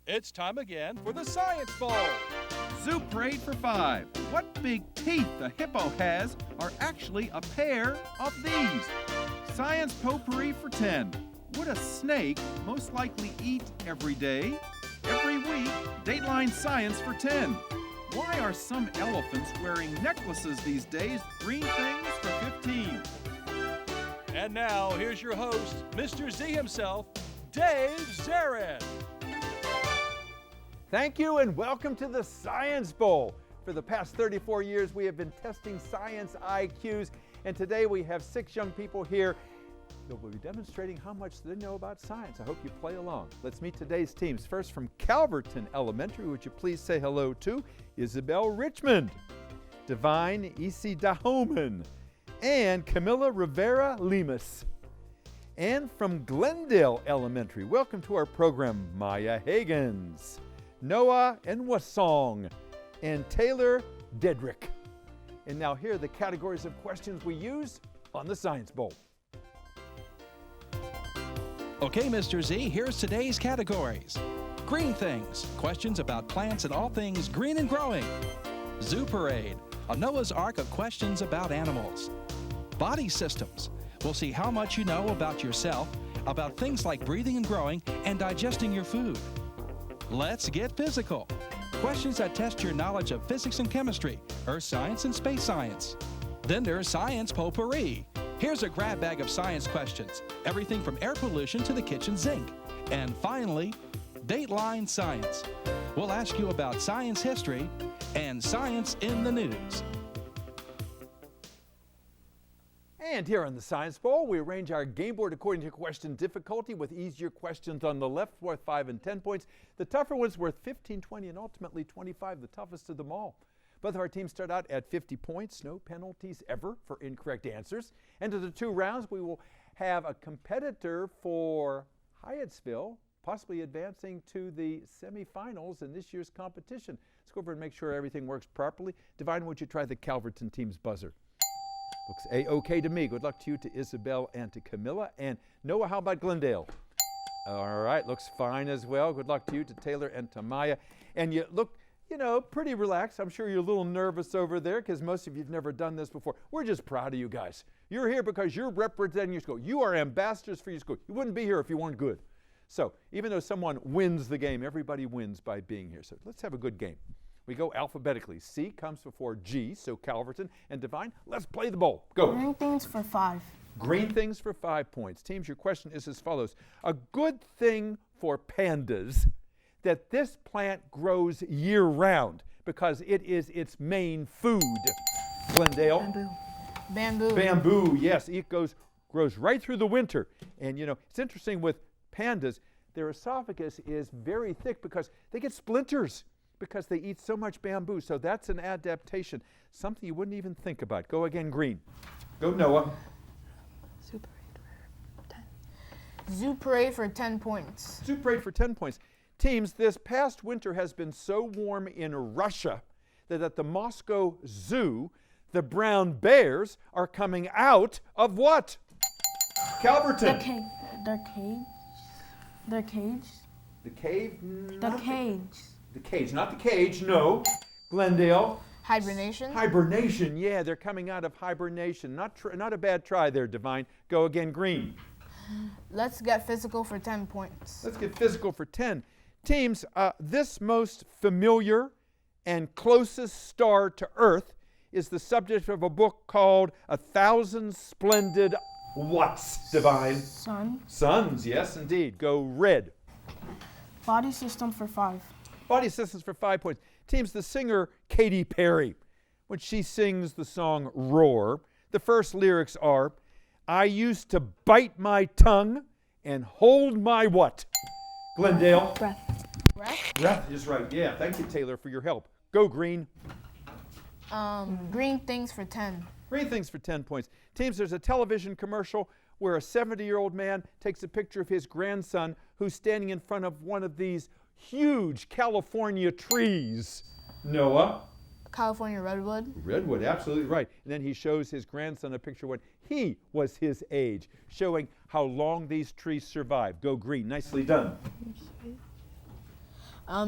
It's time again for the Science Bowl. Zoo Parade for 5. What big teeth a hippo has are actually a pair of these. Science Potpourri for 10. Would a snake most likely eat every day? Every week, Dateline Science for 10. Why are some elephants wearing necklaces these days? Green things for 15. And now, here's your host, Mr. Z himself, Dave Zarin. Thank you and welcome to the Science Bowl. For the past 34 years, we have been testing science IQs, and today we have 6 young people here that will be demonstrating how much they know about science. I hope you play along. Let's meet today's teams. First, from Calverton Elementary, would you please say hello to Isabel Richmond, Divine Isi Dahoman, and Camilla Rivera Lemus. And from Glendale Elementary, welcome to our program, Maya Hagans, Noah and Wasong, and Taylor Dedrick. And now here are the categories of questions we use on the Science Bowl. Okay, Mr. Z, here's today's categories. Green things, questions about plants and all things green and growing. Zoo Parade, a Noah's Ark of questions about animals. Body systems, we'll see how much you know about yourself, about things like breathing and growing, and digesting your food. Let's get physical. Questions that test your knowledge of physics and chemistry, earth science and space science. Then there's Science Potpourri. Here's a grab bag of science questions, everything from air pollution to the kitchen sink. And finally, Dateline Science. We'll ask you about science history and science in the news. And here on the Science Bowl, we arrange our game board according to question difficulty, with easier questions on the left worth 5 and 10 points. The tougher ones worth 15, 20, and ultimately 25, the toughest of them all. Both of our teams start out at 50 points, no penalties ever for incorrect answers. And to the 2 rounds, we will have a competitor for Hyattsville, possibly advancing to the semifinals in this year's competition. Let's go over and make sure everything works properly. Divine, would you try the Calverton team's buzzer? Looks A-OK to me. Good luck to you, to Isabel, and to Camilla. And Noah, how about Glendale? All right, looks fine as well. Good luck to you, to Taylor, and to Maya. And you look, pretty relaxed. I'm sure you're a little nervous over there because most of you have never done this before. We're just proud of you guys. You're here because you're representing your school. You are ambassadors for your school. You wouldn't be here if you weren't good. So even though someone wins the game, everybody wins by being here. So let's have a good game. We go alphabetically. C comes before G, so Calverton and Divine. Let's play the bowl. Go. Green things for 5. Green things for 5 points. Teams, your question is as follows. A good thing for pandas that this plant grows year-round because it is its main food. Glendale. Bamboo. Bamboo. Bamboo, yes. It grows right through the winter. And, it's interesting with pandas, their esophagus is very thick because they get splinters because they eat so much bamboo. So that's an adaptation, something you wouldn't even think about. Go again, green. Go, Noah. Zoo Parade for 10. Zoo Parade for 10 points. Zoo Parade for 10 points. Teams, this past winter has been so warm in Russia that at the Moscow Zoo, the brown bears are coming out of what? Calverton. Their cage. The cave? The cage. The cage, not the cage, no. Glendale. Hibernation. Hibernation, yeah, they're coming out of hibernation. Not a bad try there, Divine. Go again, green. Let's get physical for 10 points. Let's get physical for 10. Teams, this most familiar and closest star to Earth is the subject of a book called 1,000 Splendid What's, Divine? Suns, yes indeed. Go red. Body system for 5. Body systems for 5 points. Teams, the singer Katy Perry, when she sings the song Roar, the first lyrics are, I used to bite my tongue and hold my what? Glendale. Breath is right. Yeah, thank you, Taylor, for your help. Go green. Green things for 10. Green things for 10 points. Teams, there's a television commercial where a 70-year-old man takes a picture of his grandson who's standing in front of one of these huge California trees. Noah? California redwood. Redwood, absolutely right. And then he shows his grandson a picture when he was his age, showing how long these trees survive. Go green. Nicely done.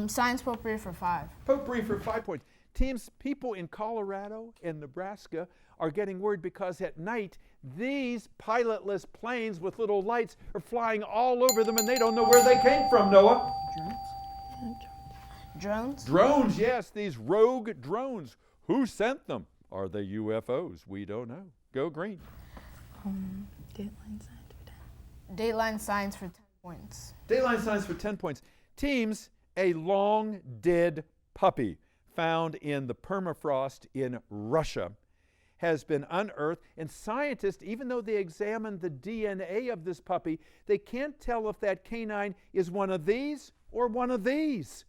Science potpourri for 5. Potpourri for 5 points. People in Colorado and Nebraska are getting worried because at night these pilotless planes with little lights are flying all over them and they don't know where they came from, Noah. Drones? Drones, yes, these rogue drones. Who sent them? Are they UFOs? We don't know. Go green. Dateline science for 10. Dateline science for 10 points. Dateline science for 10 points. Teams, a long dead puppy found in the permafrost in Russia has been unearthed, and scientists, even though they examined the DNA of this puppy, they can't tell if that canine is one of these or one of these.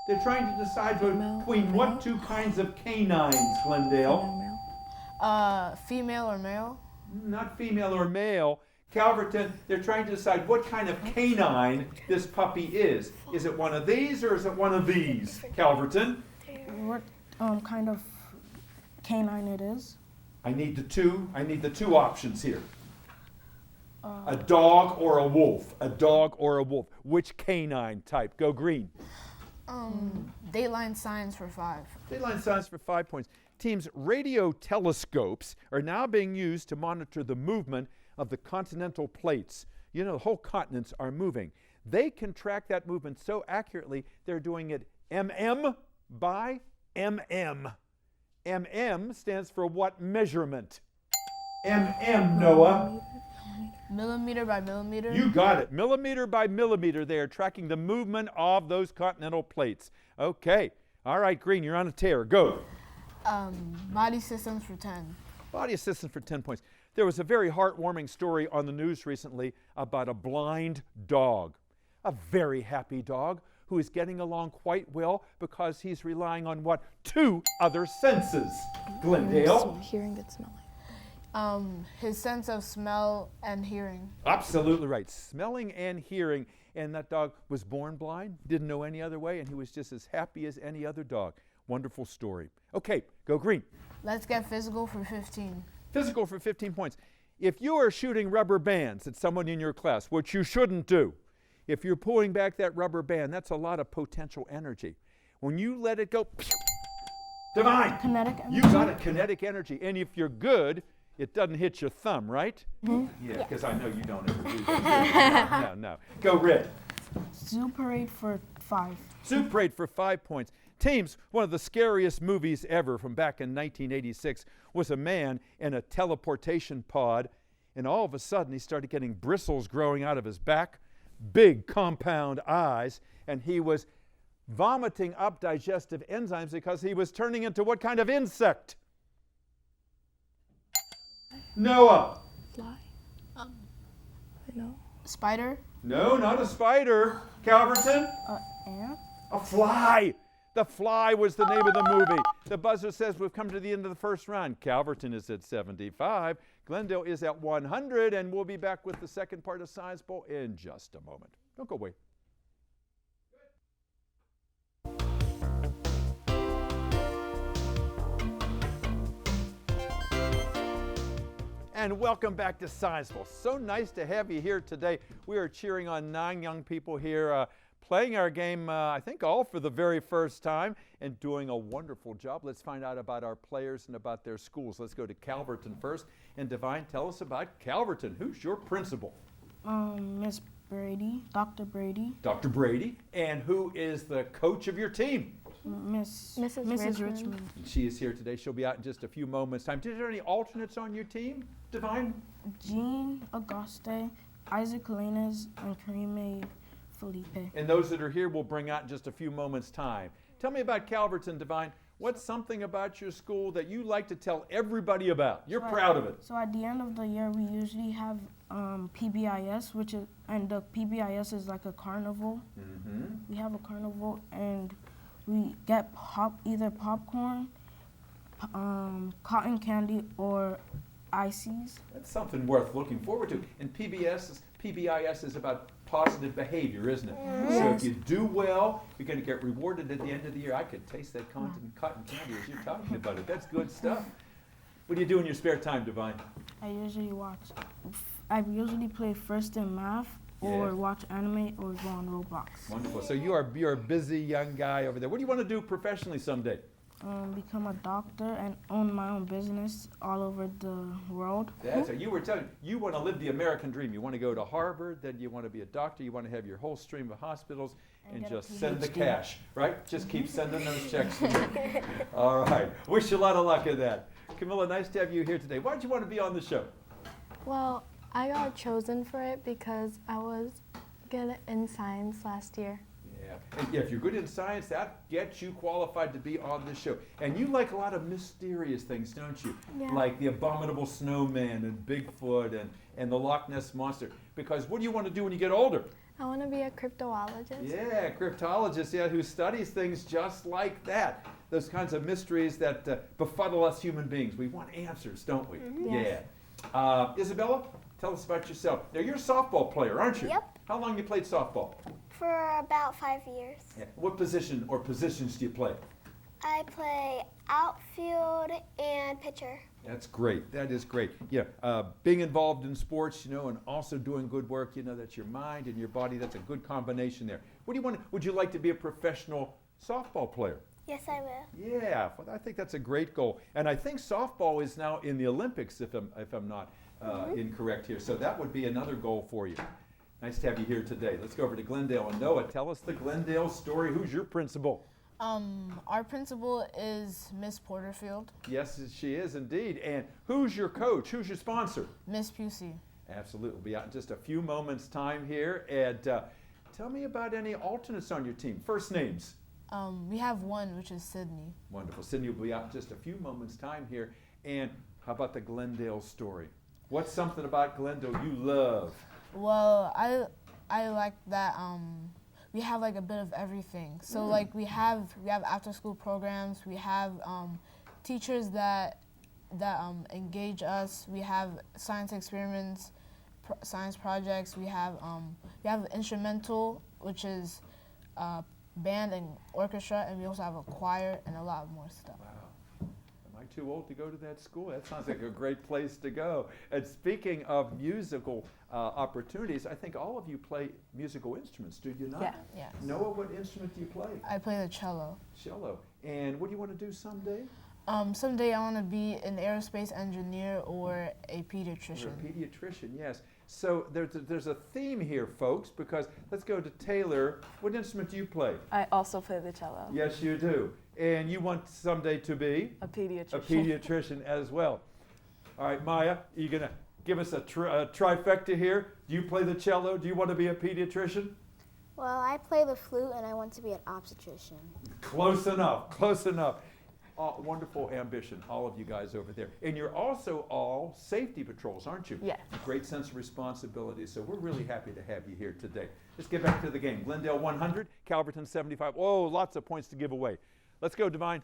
They're trying to decide between what two kinds of canines, Glendale? Female or male? Not female or male. Calverton, they're trying to decide what kind of canine this puppy is. Is it one of these or is it one of these, Calverton? What kind of canine it is? I need the two options here. A dog or a wolf. A dog or a wolf. Which canine type? Go green. Dateline science for 5. Dateline science for 5 points. Teams, radio telescopes are now being used to monitor the movement of the continental plates. You know, the whole continents are moving. They can track that movement so accurately, they're doing it mm by mm. Mm stands for what measurement? Noah. Millimeter by millimeter? You got it. Millimeter by millimeter, they are tracking the movement of those continental plates. Okay. All right, green, you're on a tear. Go. Body systems for 10. Body assistance for 10 points. There was a very heartwarming story on the news recently about a blind dog. A very happy dog who is getting along quite well because he's relying on what? 2 other senses. Glendale? Hearing and smelling. His sense of smell and hearing. Absolutely right. Smelling and hearing. And that dog was born blind, didn't know any other way, and he was just as happy as any other dog. Wonderful story. Okay, go green. Let's get physical for 15. Physical for 15 points. If you are shooting rubber bands at someone in your class, which you shouldn't do, if you're pulling back that rubber band, that's a lot of potential energy. When you let it go, Divine, Kinetic energy. you got a kinetic energy. And if you're good, it doesn't hit your thumb, right? Mm-hmm. Yeah, because I know you don't ever do that. No. Go red. Zoo parade for 5. Zoo Parade for 5 points. Teams, one of the scariest movies ever from back in 1986 was a man in a teleportation pod, and all of a sudden he started getting bristles growing out of his back, big compound eyes, and he was vomiting up digestive enzymes because he was turning into what kind of insect? Noah. Fly. No. Spider? No, not a spider. Calverton. Ant. A fly. The Fly was the name of the movie. The buzzer says we've come to the end of the first round. Calverton is at 75. Glendale is at 100, and we'll be back with the second part of Science Bowl in just a moment. Don't go away. And welcome back to Science Bowl. So nice to have you here today. We are cheering on 9 young people here playing our game, I think all for the very first time and doing a wonderful job. Let's find out about our players and about their schools. Let's go to Calverton first. And Divine, tell us about Calverton. Who's your principal? Miss Brady, Dr. Brady. Dr. Brady. And who is the coach of your team? Mrs. Richmond. She is here today. She'll be out in just a few moments' time. Is there any alternates on your team, Divine? Jean Auguste, Isaac Kalenas, and Karime Felipe. And those that are here we'll bring out in just a few moments' time. Tell me about Calverton, Divine. What's something about your school that you like to tell everybody about? You're proud of it. So at the end of the year, we usually have PBIS, and the PBIS is like a carnival. Mm-hmm. We have a carnival, and we get either popcorn, cotton candy, or ices. That's something worth looking forward to. And PBIS is about positive behavior, isn't it? Yes. So if you do well, you're going to get rewarded at the end of the year. I could taste that cotton candy as you're talking about it. That's good stuff. What do you do in your spare time, Divine? I usually play first in math or Yeah. watch anime, or go on Roblox. Wonderful. So you're a busy young guy over there. What do you want to do professionally someday? Become a doctor and own my own business all over the world. That's what you were telling. You want to live the American dream. You want to go to Harvard, then you want to be a doctor. You want to have your whole stream of hospitals and get a just send the PhD. cash, right? Just keep sending those checks to me. All right. Wish you a lot of luck in that. Camilla, nice to have you here today. Why did you want to be on the show? Well, I got chosen for it because I was good in science last year. Yeah. And if you're good in science, that gets you qualified to be on this show. And you like a lot of mysterious things, don't you? Yeah. Like the abominable snowman and Bigfoot and the Loch Ness Monster. Because what do you want to do when you get older? I want to be a cryptozoologist. Yeah, cryptologist, yeah, who studies things just like that. Those kinds of mysteries that befuddle us human beings. We want answers, don't we? Yes. Yeah. Isabella, tell us about yourself. Now, you're a softball player, aren't you? Yep. How long you played softball? For about 5 years. Yeah. What position or positions do you play? I play outfield and pitcher. That's great. That is great. Yeah, being involved in sports, and also doing good work, that's your mind and your body. That's a good combination there. What do you want? Would you like to be a professional softball player? Yes, I will. Yeah, well, I think that's a great goal. And I think softball is now in the Olympics, if I'm not incorrect here. So that would be another goal for you. Nice to have you here today. Let's go over to Glendale and Noah. Tell us the Glendale story. Who's your principal? Our principal is Miss Porterfield, Yes, she is indeed. And who's your coach? Who's your sponsor? Miss Pusey. Absolutely. We'll be out in just a few moments' time here. And tell me about any alternates on your team. First names. We have one, which is Sydney. Wonderful. Sydney will be out in just a few moments' time here. And how about the Glendale story? What's something about Glendale you love? Well, I like that we have like a bit of everything. So like we have after school programs. We have teachers that engage us. We have science experiments, science projects. We have instrumental, which is band and orchestra, and we also have a choir and a lot more stuff. Wow. Am I too old to go to that school? That sounds like a great place to go. And speaking of musical opportunities, I think all of you play musical instruments, do you not? Yeah. Yes. Noah, what instrument do you play? I play the cello. Cello. And what do you want to do someday? Someday I want to be an aerospace engineer or a pediatrician. You're a pediatrician, yes. So there's a theme here, folks, because let's go to Taylor. What instrument do you play? I also play the cello. Yes, you do. And you want someday to be? A pediatrician. A pediatrician as well. All right, Maya, are you going to give us a trifecta here? Do you play the cello? Do you want to be a pediatrician? Well, I play the flute and I want to be an obstetrician. Close enough, close enough. Wonderful ambition, all of you guys over there. And you're also all safety patrols, aren't you? Yes. A great sense of responsibility. So we're really happy to have you here today. Let's get back to the game. Glendale 100, Calverton 75. Whoa, lots of points to give away. Let's go, Divine.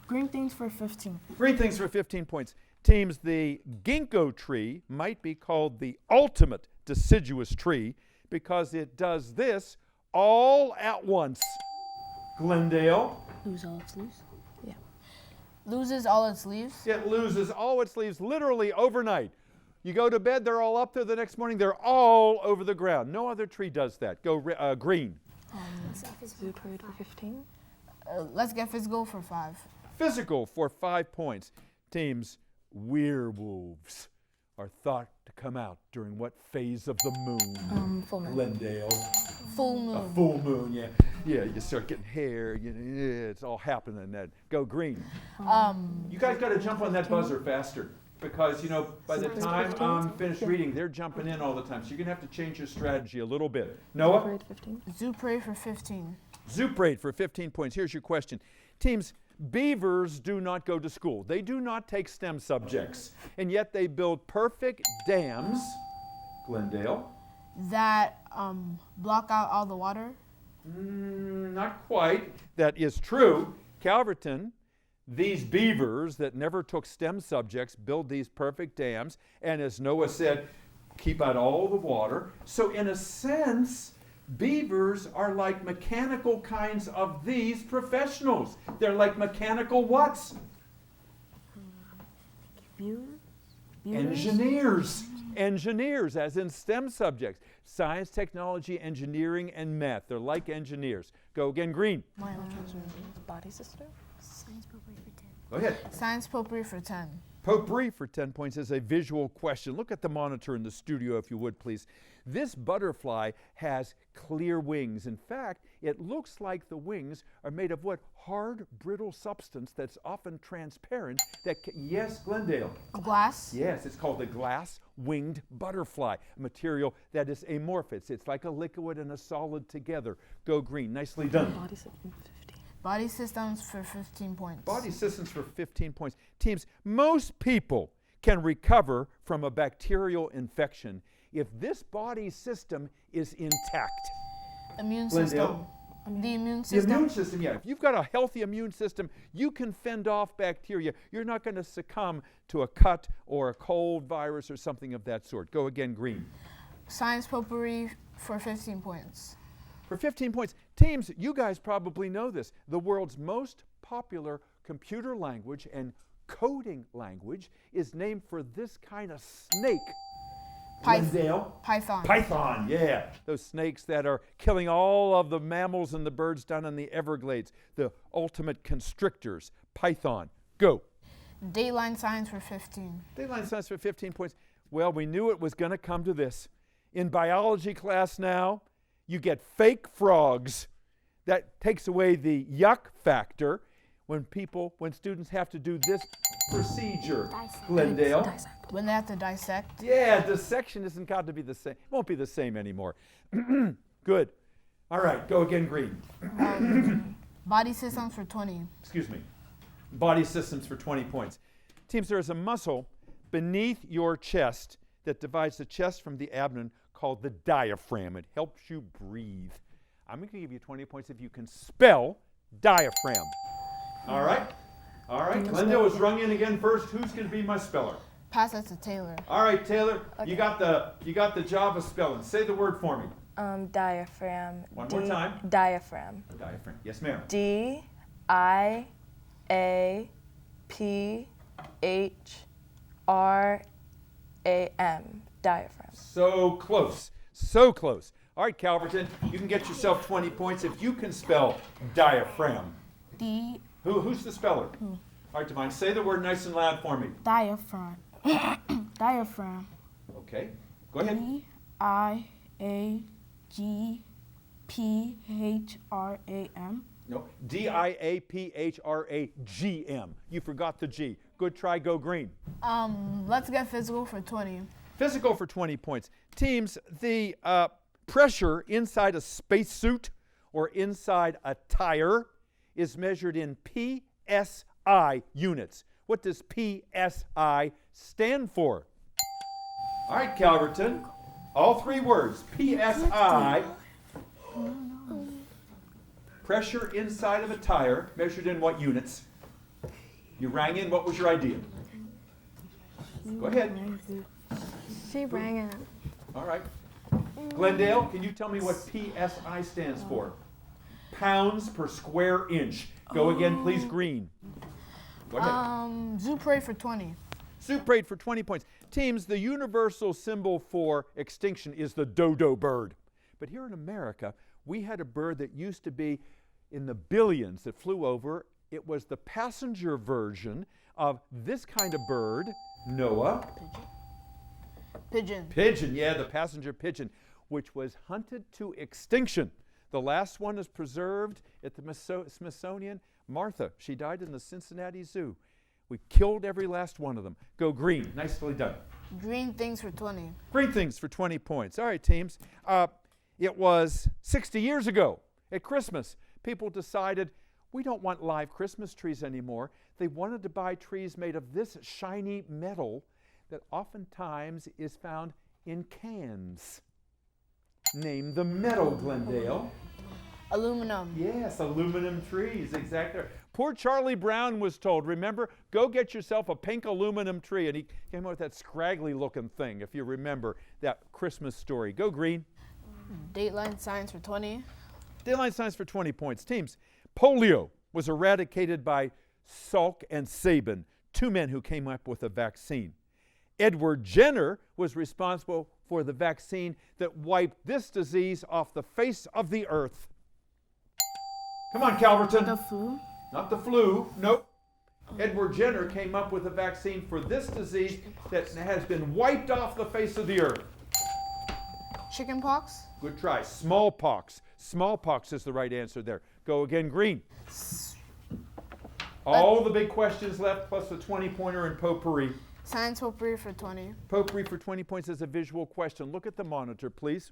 Green things for 15. Green things for 15 points. Teams, the ginkgo tree might be called the ultimate deciduous tree because it does this all at once. Glendale. Lose all its leaves. Loses all its leaves. It loses all its leaves literally overnight. You go to bed, they're all up there the next morning, they're all over the ground. No other tree does that. Go green. Zoo parade for 15. Let's get physical for 5. Physical for 5 points. Teams, werewolves are thought to come out during what phase of the moon? Full moon. Glendale. Full moon. A full moon, yeah. Yeah, you start getting hair, it's all happening then. Go green. You guys got to jump on that buzzer faster because, by the time I'm finished reading, they're jumping in all the time. So you're going to have to change your strategy a little bit. Noah? Parade 15. Zoo parade for 15. Zoo parade for 15 points. Here's your question. Teams, beavers do not go to school. They do not take STEM subjects. And yet they build perfect dams. Glendale? That block out all the water. Not quite. That is true. Calverton, these beavers that never took STEM subjects build these perfect dams, and as Noah said, keep out all the water. So in a sense, beavers are like mechanical kinds of these professionals. They're like mechanical whats? Viewers? Engineers. Engineers, as in STEM subjects. Science, technology, engineering, and math. They're like engineers. Go again, green. Body system. Science potpourri for 10. Go ahead. Science potpourri for 10. Potpourri for 10 points is a visual question. Look at the monitor in the studio, if you would, please. This butterfly has clear wings. In fact, it looks like the wings are made of what? Hard, brittle substance that's often transparent. Yes, Glendale. Glass. Yes, it's called the glass-winged butterfly, a material that is amorphous. It's like a liquid and a solid together. Go green. Nicely done. Body system 15. Body systems for 15 points. Body systems for 15 points. Teams, most people can recover from a bacterial infection if this body system is intact. Immune Glendale? system. The immune The system. immune system, yeah. If you've got a healthy immune system, you can fend off bacteria. You're not going to succumb to a cut or a cold virus or something of that sort. Go again, green. Science potpourri for 15 points. For 15 points. Teams, you guys probably know this. The world's most popular computer language and coding language is named for this kind of snake. Glendale? Python. Python, yeah. Those snakes that are killing all of the mammals and the birds down in the Everglades. The ultimate constrictors. Python. Go. DATELINE science for 15. DATELINE science for 15 points. Well, we knew it was going to come to this. In biology class now, you get fake frogs. That takes away the yuck factor when students have to do this procedure. Dissect. Glendale. When they have to dissect. Yeah, dissection isn't got to be the same. Won't be the same anymore. Good. All right, go again, green. Body systems for 20. Excuse me. Body systems for 20 points. Teams, there is a muscle beneath your chest that divides the chest from the abdomen called the diaphragm. It helps you breathe. I'm going to give you 20 points if you can spell diaphragm. All right? All right. Glendale was rung in again first. Who's going to be my speller? Pass that to Taylor. All right, Taylor. Okay. You got the job of spelling. Say the word for me. Diaphragm. One more time. Diaphragm. Diaphragm. Yes, ma'am. DIAPHRAM. Diaphragm. So close. So close. All right, Calverton, you can get yourself 20 points if you can spell diaphragm. Who's the speller? All right, Devine, say the word nice and loud for me. Diaphragm. Diaphragm. Okay, go ahead. DIAGPHRAM. No, DIAPHRAGM. You forgot the G. Good try, go green. Let's get physical for 20. Physical for 20 points. Teams, the pressure inside a spacesuit or inside a tire is measured in PSI units. What does PSI stand for? All right, Calverton. All three words. PSI. Pressure inside of a tire measured in what units? You rang in. What was your idea? Go ahead. She rang it. All right. Glendale, can you tell me what PSI stands for? Pounds per square inch. Go again, please, green. Go ahead. Zoo parade for 20. Zoo parade for 20 points. Teams, the universal symbol for extinction is the dodo bird. But here in America, we had a bird that used to be in the billions that flew over. It was the passenger version of this kind of bird. Noah? Pigeon. Pigeon, yeah, the passenger pigeon, which was hunted to extinction. The last one is preserved at the Smithsonian. Martha, she died in the Cincinnati Zoo. We killed every last one of them. Go green. Nicely done. Green things for 20. Green things for 20 points. All right, teams. It was 60 years ago at Christmas. People decided we don't want live Christmas trees anymore. They wanted to buy trees made of this shiny metal that oftentimes is found in cans. Name the metal, Glendale. Aluminum. Yes, aluminum trees, exactly. Poor Charlie Brown was told, remember, go get yourself a pink aluminum tree. And he came up with that scraggly looking thing, if you remember that Christmas story. Go green. DATELINE science for 20. DATELINE science for 20 points. Teams, polio was eradicated by Salk and Sabin, two men who came up with a vaccine. Edward Jenner was responsible for the vaccine that wiped this disease off the face of the earth. Come on, Calverton. The flu? Not the flu, nope. Edward Jenner came up with a vaccine for this disease that has been wiped off the face of the earth. Chickenpox? Good try. Smallpox. Smallpox is the right answer there. Go again, green. All the big questions left, plus the 20-pointer and potpourri. Science potpourri for 20. Potpourri for 20 points is a visual question. Look at the monitor, please.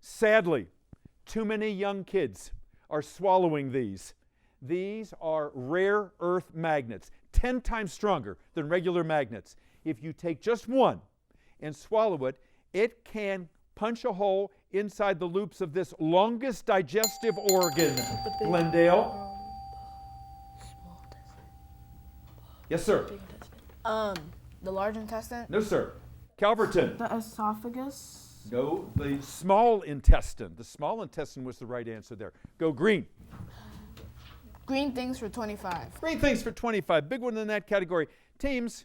Sadly, too many young kids are swallowing these. These are rare earth magnets, 10 times stronger than regular magnets. If you take just one and swallow it, it can punch a hole inside the loops of this longest digestive organ. Glendale? Yes, sir. The large intestine? No, sir. Calverton? The esophagus? No, the small intestine. The small intestine was the right answer there. Go green. Green things for 25. Green things for 25. Big one in that category. Teams,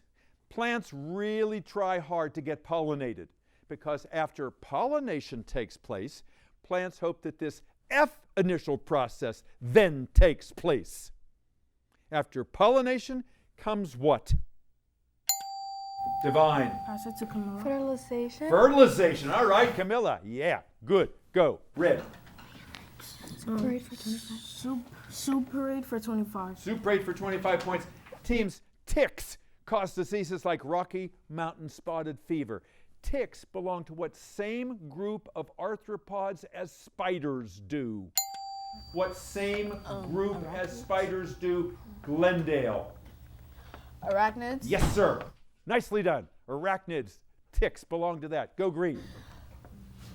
plants really try hard to get pollinated because after pollination takes place, plants hope that this F initial process then takes place. After pollination comes what? Divine. Pass it to Camilla. Fertilization. Fertilization. All right, Camilla. Yeah, good. Go. Red. Parade for 25. Soup parade for 25. Soup parade for 25 points. Teams, ticks cause diseases like Rocky Mountain spotted fever. Ticks belong to what same group of arthropods as spiders do? What same group as spiders do? Glendale. Arachnids? Yes, sir. Nicely done. Arachnids, ticks belong to that. Go green.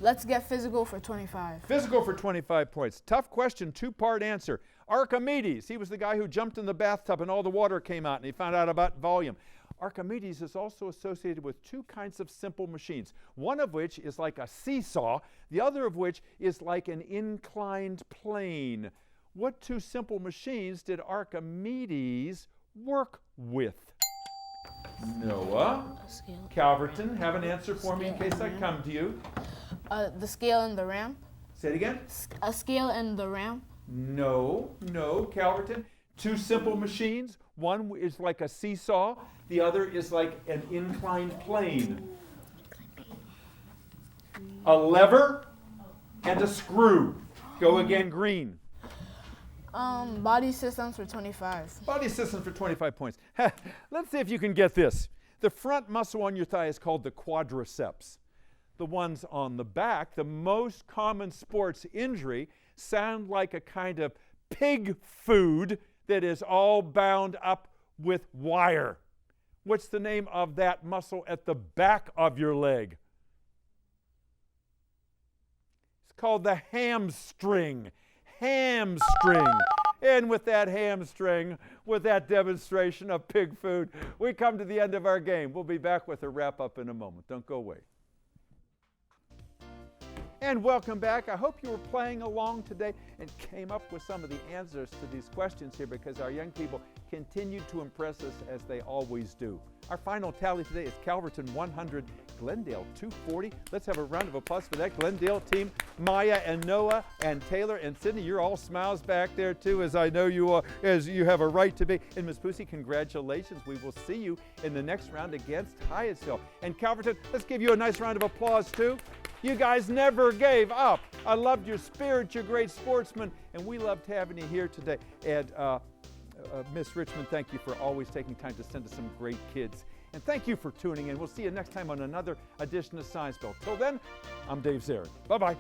Let's get physical for 25. Physical for 25 points. Tough question, two-part answer. Archimedes, he was the guy who jumped in the bathtub and all the water came out and he found out about volume. Archimedes is also associated with two kinds of simple machines, one of which is like a seesaw, the other of which is like an inclined plane. What two simple machines did Archimedes work with? Noah, Calverton, have an answer for me in case I come to you. The scale and the ramp? Say it again. A scale and the ramp? No, Calverton. Two simple machines. One is like a seesaw. The other is like an inclined plane. A lever and a screw. Go again, green. Body systems for 25. Body systems for 25 points. Let's see if you can get this. The front muscle on your thigh is called the quadriceps. The ones on the back, the most common sports injury, sound like a kind of pig food that is all bound up with wire. What's the name of that muscle at the back of your leg? It's called the hamstring. Hamstring. And with that hamstring, with that demonstration of pig food, we come to the end of our game. We'll be back with a wrap-up in a moment. Don't go away. And welcome back. I hope you were playing along today and came up with some of the answers to these questions here because our young people continue to impress us as they always do. Our final tally today is Calverton 100, Glendale 240. Let's have a round of applause for that Glendale team. Maya and Noah and Taylor and Sydney, you're all smiles back there too, as I know you are, as you have a right to be. And Ms. Pussy, congratulations. We will see you in the next round against Hyattsville. And Calverton, let's give you a nice round of applause too. You guys never gave up. I loved your spirit. You're great sportsmen, and we loved having you here today. And Miss Richmond, thank you for always taking time to send us some great kids. And thank you for tuning in. We'll see you next time on another edition of Science Bell. Till then, I'm Dave Zarin. Bye-bye.